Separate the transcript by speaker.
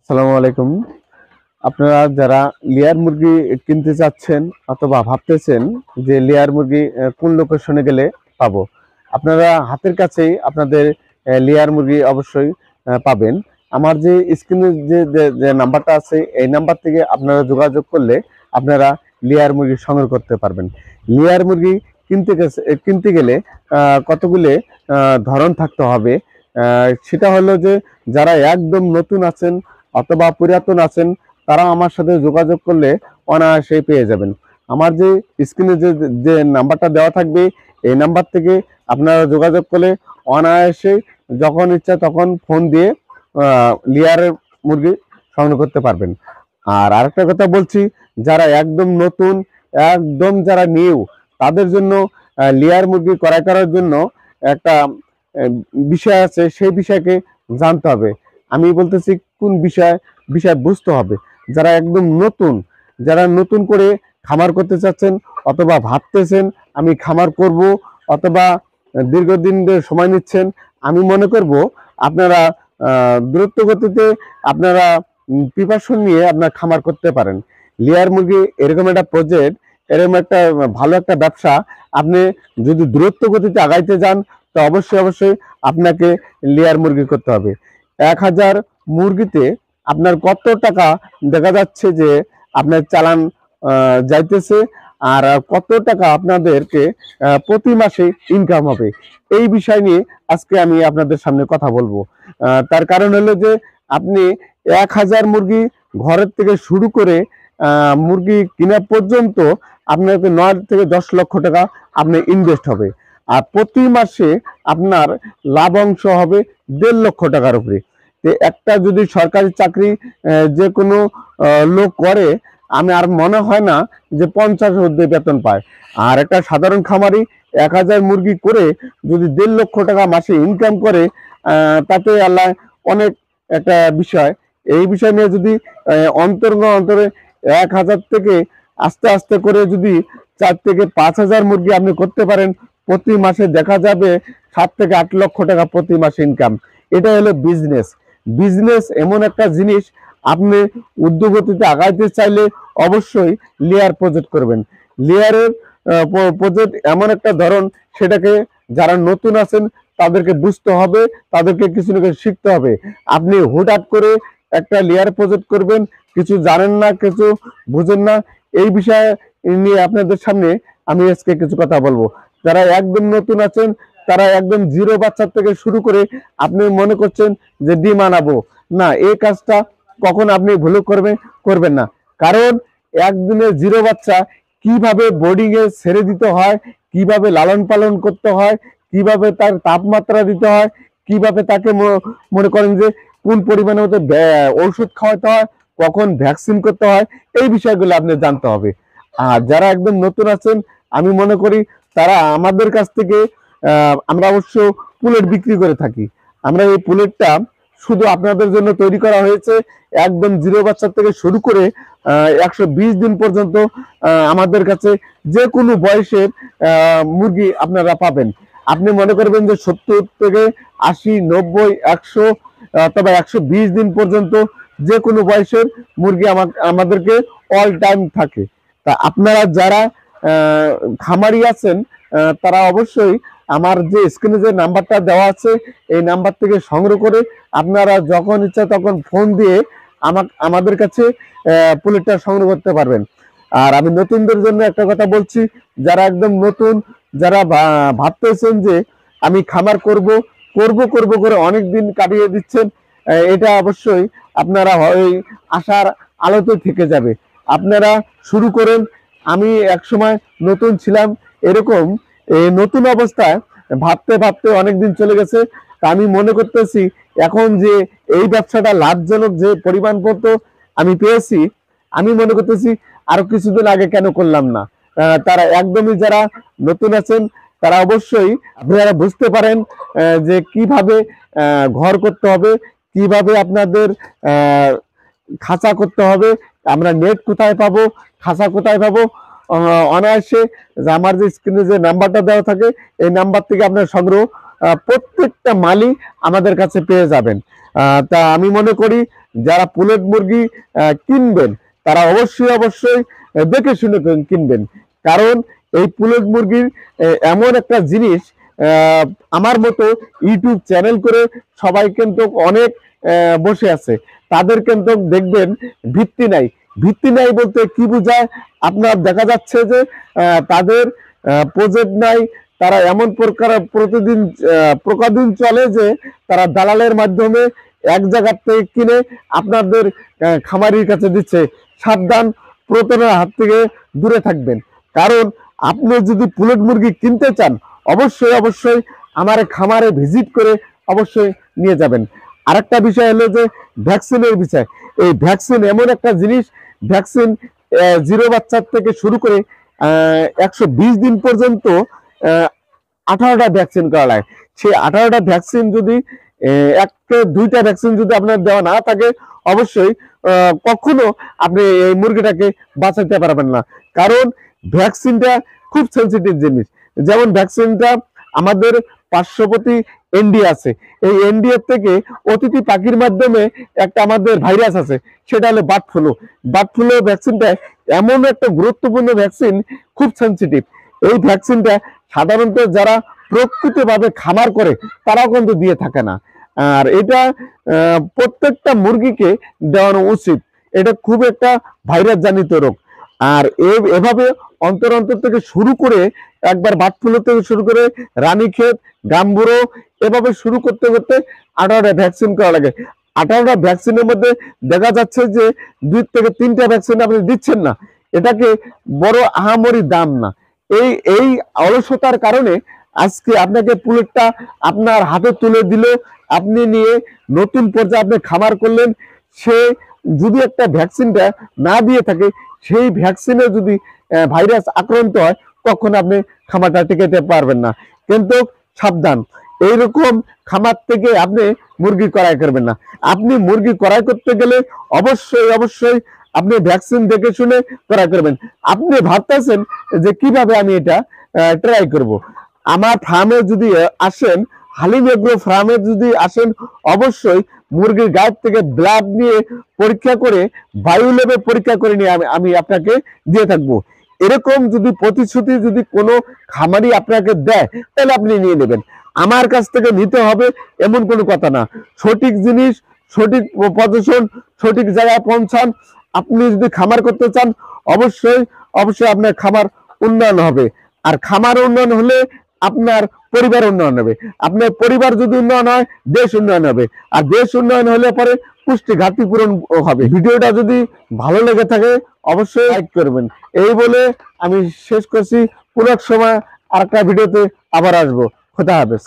Speaker 1: আসসালামু আলাইকুম। আপনারা যারা লেয়ার মুরগি কিনতে চাচ্ছেন অথবা ভাবতেছেন যে লেয়ার মুরগি কোন লোকেশনে গেলে পাবো, আপনারা হাতের কাছেই আপনাদের লেয়ার মুরগি অবশ্যই পাবেন। আমার যে স্ক্রিনে যে নাম্বারটা আছে এই নাম্বার থেকে আপনারা যোগাযোগ করলে আপনারা লেয়ার মুরগি সংগ্রহ করতে পারবেন। লেয়ার মুরগি কিনতে গেলে কতগুলো ধরন থাকতে হবে। সেটা হলো যে যারা একদম নতুন আছেন অথবা পুরাতন আছেন তারা আমার সাথে যোগাযোগ করলে অনায়াসেই পেয়ে যাবেন। আমার যে স্ক্রিনে যে যে নাম্বারটা দেওয়া থাকবে এই নাম্বার থেকে আপনারা যোগাযোগ করলে অনায়াসে যখন ইচ্ছা তখন ফোন দিয়ে লেয়ারের মুরগি সংগ্রহ করতে পারবেন। আর আরেকটা কথা বলছি, যারা একদম নতুন, একদম যারা নিউ, তাদের জন্য লেয়ার মুরগি ক্রয় করার জন্য একটা বিষয় আছে, সেই বিষয়কে জানতে হবে। আমি বলতেছি কোন বিষয় বুঝতে হবে। যারা একদম নতুন, যারা নতুন করে খামার করতে চাচ্ছেন অথবা ভাবতেছেন আমি খামার করব, অথবা দীর্ঘদিন ধরে সময় নিচ্ছেন, আমি মনে করব আপনারা দ্রুত গতিতে আপনারা প্রিপারেশন নিয়ে আপনার খামার করতে পারেন। লেয়ার মুরগি এরকম একটা প্রজেক্ট, এরকম একটা ভালো একটা ব্যবসা। আপনি যদি দ্রুত গতিতে আগাইতে যান তো অবশ্যই আপনাকে লেয়ার মুরগি করতে হবে। 1000 মুরগিতে আপনার কত টাকা দেখা যাচ্ছে যে আপনার চালান যাইতেছে, আর কত টাকা আপনাদেরকে প্রতি মাসে ইনকাম হবে, এই বিষয় নিয়ে আজকে আমি আপনাদের সামনে কথা বলবো। তার কারণ হলো যে আপনি 1000 মুরগি ঘরের থেকে শুরু করে মুরগি কিনা পর্যন্ত আপনাকে 9 থেকে 10 লক্ষ টাকা আপনি ইনভেস্ট হবে। আর প্রতি মাসে আপনার লাভ অংশ হবে 1.5 লক্ষ টাকার উপরে। একটা যদি সরকারি চাকরি যে কোনো লোক করে, আমি আর মনে হয় না যে 50 ঊর্ধ্বে বেতন পায়। আর একটা সাধারণ খামারি 1000 মুরগি করে যদি 1.5 লক্ষ টাকা মাসে ইনকাম করে, তাতে আল্লাহ অনেক একটা বিষয়। এই বিষয় নিয়ে যদি অন্তরে 1000 থেকে আস্তে আস্তে করে যদি 4 থেকে 5000 মুরগি আপনি করতে পারেন, প্রতি মাসে দেখা যাবে 7 থেকে 8 লক্ষ টাকা প্রতি মাসে ইনকাম। এটা হলো বিজনেস। বিজনেস এমন একটা জিনিস, আপনি উদ্যোগতিতে আগাইতে চাইলে অবশ্যই লেয়ার প্রজেক্ট করবেন। লেয়ারের প্রজেক্ট এমন একটা ধরন, সেটাকে যারা নতুন আছেন তাদেরকে বুঝতে হবে, তাদেরকে কিছু না কিছু শিখতে হবে। আপনি হুটহাট করে একটা লেয়ার প্রজেক্ট করবেন, কিছু জানেন না, কিছু বুঝেন না, এই বিষয়ে নিয়ে আপনাদের সামনে আমি আজকে কিছু কথা বলবো। যারা একদম নতুন আছেন, তারা একদম জিরো বাচ্চা থেকে শুরু করে আপনি মনে করছেন যে ডিম আনাবো, না, এই কাজটা কখন আপনি ভুল করবেন না। কারণ একদিনে জিরো বাচ্চা কিভাবে বোর্ডিং এ ছেড়ে দিতে হয়, কিভাবে লালন পালন করতে হয়, কিভাবে তার তাপমাত্রা দিতে হয়, কিভাবে তাকে মনে করেন যে কোন পরিমাণে ঔষধ খাওয়াতে হয়, কখন ভ্যাকসিন করতে হয়, এই বিষয়গুলো আপনি জানতে হবে। আর যারা একদম নতুন আছেন, আমি মনে করি তারা আমাদের কাছ থেকে আমরা অবশ্য পুলেট বিক্রি করে থাকি। আমরা এই পুলেটটা শুধু আপনাদের জন্য তৈরি করা হয়েছে। একদম জিরো বাচ্চা থেকে শুরু করে 120 দিন পর্যন্ত আমাদের কাছে যে কোনো বয়সের মুরগি আপনারা পাবেন। আপনি মনে করবেন যে 70 থেকে 80, 90, 100 অথবা 120 দিন পর্যন্ত যে কোনো বয়সের মুরগি আমাদেরকে অল টাইম থাকে। তা আপনারা যারা খামারি আছেন, তারা অবশ্যই আমার যে স্ক্রিনে যে নাম্বারটা দেওয়া আছে এই নাম্বার থেকে সংগ্রহ করে আপনারা যখন ইচ্ছা তখন ফোন দিয়ে আমাদের কাছে পুলেটটা সংগ্রহ করতে পারবেন। আর আমি নতুনদের জন্য একটা কথা বলছি, যারা একদম নতুন, যারা ভাবতেছেন যে আমি খামার করব করে অনেক দিন কাটিয়ে দিচ্ছেন, এটা অবশ্যই আপনারা হয় আশার আলোতে থেকে যাবে। আপনারা শুরু করেন। আমি একসময় নতুন ছিলাম, এরকম নতুন অবস্থায় ভাবতে অনেকদিন চলে গেছে। তা আমি মনে করতেছি এখন যে এই ব্যবসাটা লাভজনক যে পরিমাণ মতো আমি পেয়েছি, আমি মনে করতেছি আরো কিছুদিন আগে কেন করলাম না। তারা একদমই যারা নতুন আছেন তারা অবশ্যই আপনারা বুঝতে পারেন যে কিভাবে ঘর করতে হবে, কিভাবে আপনাদের খাঁচা করতে হবে, আমরা নেট কোথায় পাবো, খাঁচা কোথায় পাবো। অনায়াসে যে আমার যে স্ক্রিনে যে নাম্বারটা দেওয়া থাকে এই নাম্বার থেকে আপনার সংগ্রহ প্রত্যেকটা মালই আমাদের কাছে পেয়ে যাবেন। তা আমি মনে করি যারা পুলেট মুরগি কিনবেন তারা অবশ্যই অবশ্যই দেখে শুনে কিনবেন, কারণ এই পুলেট মুরগির এমন একটা জিনিস, আহ, আমার মতো ইউটিউব চ্যানেল করে সবাই কিন্তু অনেক বসে আছে, তাদের কিন্তু দেখবেন ভিত্তি নাই। ভিত্তি নাই বলতে কি বোঝায়, আপনার দেখা যাচ্ছে যে তাদের প্রজেক্ট নাই, তারা এমন প্রকার প্রতিদিন প্রকারদিন চলে যে তারা দালালের মাধ্যমে এক জায়গার থেকে কিনে আপনাদের খামারির কাছে দিচ্ছে। সাবধান, প্রতারণার হাত থেকে দূরে থাকবেন, কারণ আপনি যদি পুলেট মুরগি কিনতে চান অবশ্যই অবশ্যই আমার খামারে ভিজিট করে অবশ্যই নিয়ে যাবেন। আরেকটা বিষয় হলো যে ভ্যাকসিনের বিষয়। এই ভ্যাকসিন এমন একটা জিনিস, ভ্যাকসিন 0 বাচ্চার থেকে শুরু করে 120 দিন পর্যন্ত 18টা ভ্যাকসিন করা লাগে। সেই 18টা ভ্যাকসিন যদি একটা দুইটা ভ্যাকসিন যদি আপনার দেওয়া না থাকে, অবশ্যই কখনো আপনি এই মুরগিটাকে বাঁচাতে পারবেন না, কারণ ভ্যাকসিনটা খুব সেন্সিটিভ জিনিস। যেমন ভ্যাকসিনটা আমাদের পার্শ্ববর্তী এনডিএ আছে, এই এনডিএ থেকে অতিথি পাখির মাধ্যমে একটা আমাদের ভাইরাস আছে, সেটা হলো বার্ড ফ্লু। বার্ড ফ্লু ভ্যাকসিনটা এমন একটা গুরুত্বপূর্ণ ভ্যাকসিন, খুব সেন্সিটিভ। এই ভ্যাকসিনটা সাধারণত যারা প্রকৃতভাবে খামার করে তারাও কিন্তু দিয়ে থাকে না, আর এটা প্রত্যেকটা মুরগিকে দেওয়ানো উচিত। এটা খুব একটা ভাইরাস জনিত রোগ। আর এভাবে অন্তর অন্তর থেকে শুরু করে একবার বার্ড ফ্লু থেকে শুরু করে রানীক্ষেত, গাম্বুরো, এভাবে শুরু করতে করতে 18টা ভ্যাকসিন করা লাগে। 18টা ভ্যাকসিনের মধ্যে দেখা যাচ্ছে যে 2 থেকে 3টা ভ্যাকসিন আপনি দিচ্ছেন না, এটাকে বড় আহামরি দাম না। এই এই অলসতার কারণে আজকে আপনাকে পুলেটটা আপনার হাতে তুলে দিল, আপনি নিয়ে নতুন পর্যায়ে আপনি খামার করলেন। সে যদি একটা ভ্যাকসিনটা না দিয়ে থাকে, সেই ভ্যাকসিনে যদি ভাইরাস আক্রান্ত হয়, তখন আপনি খামারটা টিকাতে পারবেন না। কিন্তু সাবধান, এইরকম খামার থেকে আপনি মুরগি ক্রয় করবেন না। আপনি মুরগি ক্রয় করতে গেলে অবশ্যই অবশ্যই আপনি ভ্যাকসিন দেখে শুনে ক্রয় করবেন। আপনি ভাবতেছেন যে কিভাবে আমি এটা ট্রাই করব। আমার ফার্মে যদি আসেন, হালিম এগ্রো ফার্মে যদি আসেন, অবশ্যই মুরগির গায়ের থেকে ব্লাড নিয়ে পরীক্ষা করে, বায়ু লেভেল পরীক্ষা করে নিয়ে আমি আপনাকে দিয়ে থাকবো। এরকম যদি প্রতিশ্রুতি যদি কোনো খামারি আপনাকে দেয়, তাহলে আপনি নিয়ে নেবেন। আমার কাছ থেকে নিতে হবে এমন কোনো কথা না। সঠিক জিনিস, সঠিক প্রদর্শন, সঠিক জায়গায় পৌঁছান। আপনি যদি খামার করতে চান, অবশ্যই অবশ্যই আপনার খামার উন্নয়ন হবে। আর খামার উন্নয়ন হলে আপনার পরিবার উন্নয়ন হবে। আপনার পরিবার যদি উন্নয়ন হয়, দেশ উন্নয়ন হবে। আর দেশ উন্নয়ন হলে পরে পুষ্টি ঘাটতি পূরণ হবে। ভিডিওটা যদি ভালো লেগে থাকে অবশ্যই লাইক করবেন। এই বলে আমি শেষ করছি। পুরো সময় আরেকটা ভিডিওতে আবার আসবো। খোদা হাফেজ।